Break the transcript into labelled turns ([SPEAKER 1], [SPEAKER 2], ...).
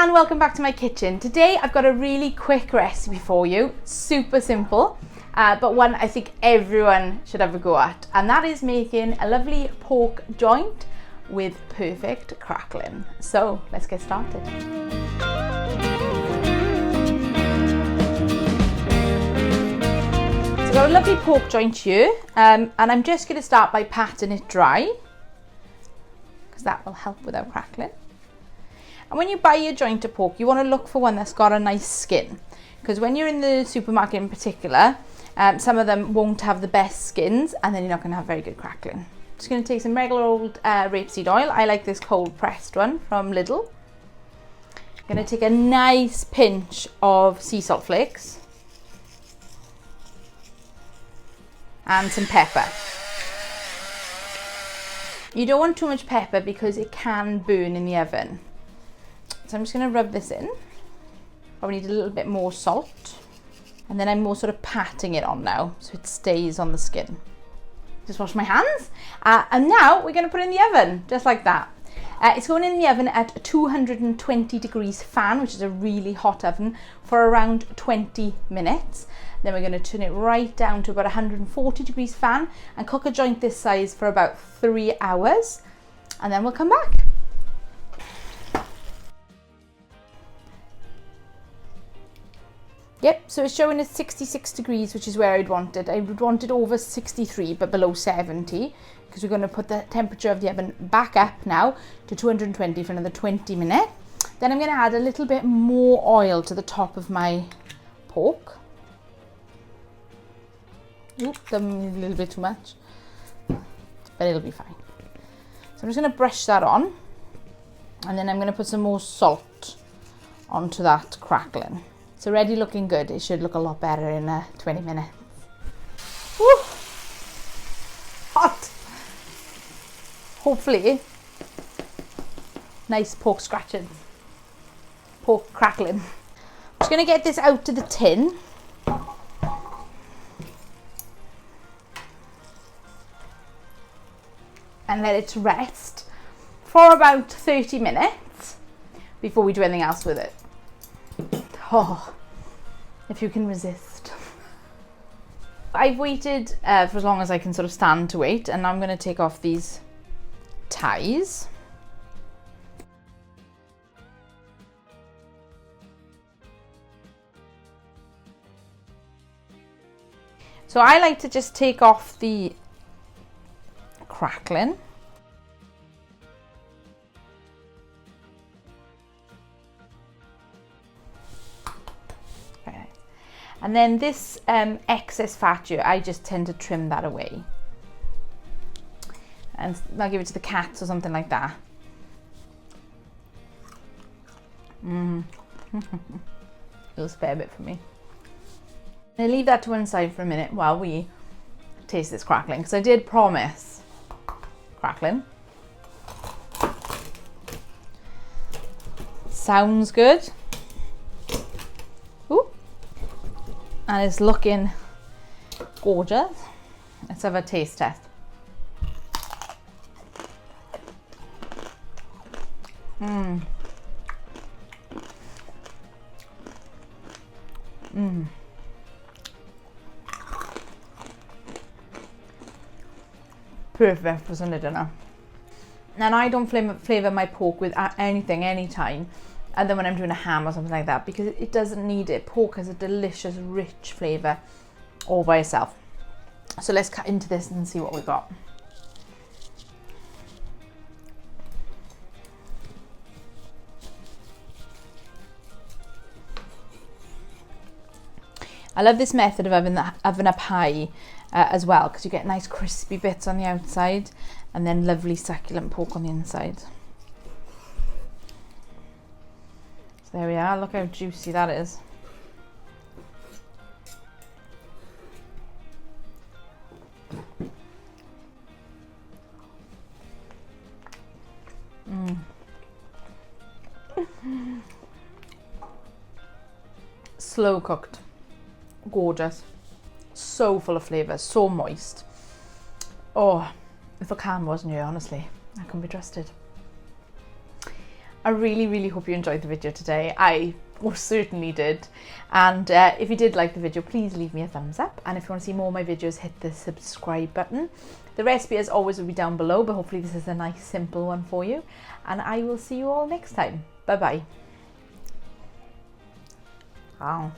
[SPEAKER 1] and welcome back to my kitchen. Today I've got a really quick recipe for you, super simple, but one I think everyone should have a go at, and that is making a lovely pork joint with perfect crackling. So let's get started. So I've got a lovely pork joint here, and I'm just going to start by patting it dry, because that will help without crackling. And when you buy your joint of pork, you want to look for one that's got a nice skin, because when you're in the supermarket in particular, some of them won't have the best skins, and then you're not going to have very good crackling. Just going to take some regular old rapeseed oil. I like this cold pressed one from Lidl. I'm going to take a nice pinch of sea salt flakes and some pepper. You don't want too much pepper because it can burn in the oven. So I'm just going to rub this in. Probably need a little bit more salt. And then I'm more sort of patting it on now so it stays on the skin. Just wash my hands. And now we're going to put it in the oven, just like that. It's going in the oven at 220 degrees fan, which is a really hot oven, for around 20 minutes. Then we're going to turn it right down to about 140 degrees fan and cook a joint this size for about 3 hours. And then we'll come back. Yep, so it's showing at 66 degrees, which is where I'd want it. I would want it over 63, but below 70, because we're going to put the temperature of the oven back up now to 220 for another 20 minutes. Then I'm going to add a little bit more oil to the top of my pork. Oop, that may be a little bit too much, but it'll be fine. So I'm just going to brush that on, and then I'm going to put some more salt onto that crackling. It's already looking good. It should look a lot better in 20 minutes. Woo! Hot! Hopefully, nice pork scratchings. Pork crackling. I'm just going to get this out to the tin. And let it rest for about 30 minutes before we do anything else with it. Oh, if you can resist. I've waited for as long as I can sort of stand to wait, and I'm going to take off these ties. So I like to just take off the crackling. And then this excess fat here, I just tend to trim that away. And I'll give it to the cats or something like that. Little spare bit for me. I'll leave that to one side for a minute while we taste this crackling, because I did promise crackling. Sounds good. Ooh. And it's looking gorgeous. Let's have a taste test. Perfect for Sunday dinner. And I don't flavour my pork with anything, anytime, other than when I'm doing a ham or something like that, because it doesn't need it. Pork has a delicious, rich flavour all by itself. So let's cut into this and see what we've got. I love this method of oven up high as well, because you get nice crispy bits on the outside and then lovely succulent pork on the inside. So there we are, look how juicy that is. Slow cooked, gorgeous, so full of flavour, so moist. Oh, if a can wasn't here, honestly, I couldn't be trusted. I really hope you enjoyed the video today. I most certainly did. And if you did like the video, please leave me a thumbs up. And if you want to see more of my videos, hit the subscribe button. The recipe, as always, will be down below, but hopefully this is a nice simple one for you. And I will see you all next time. Bye bye. Wow.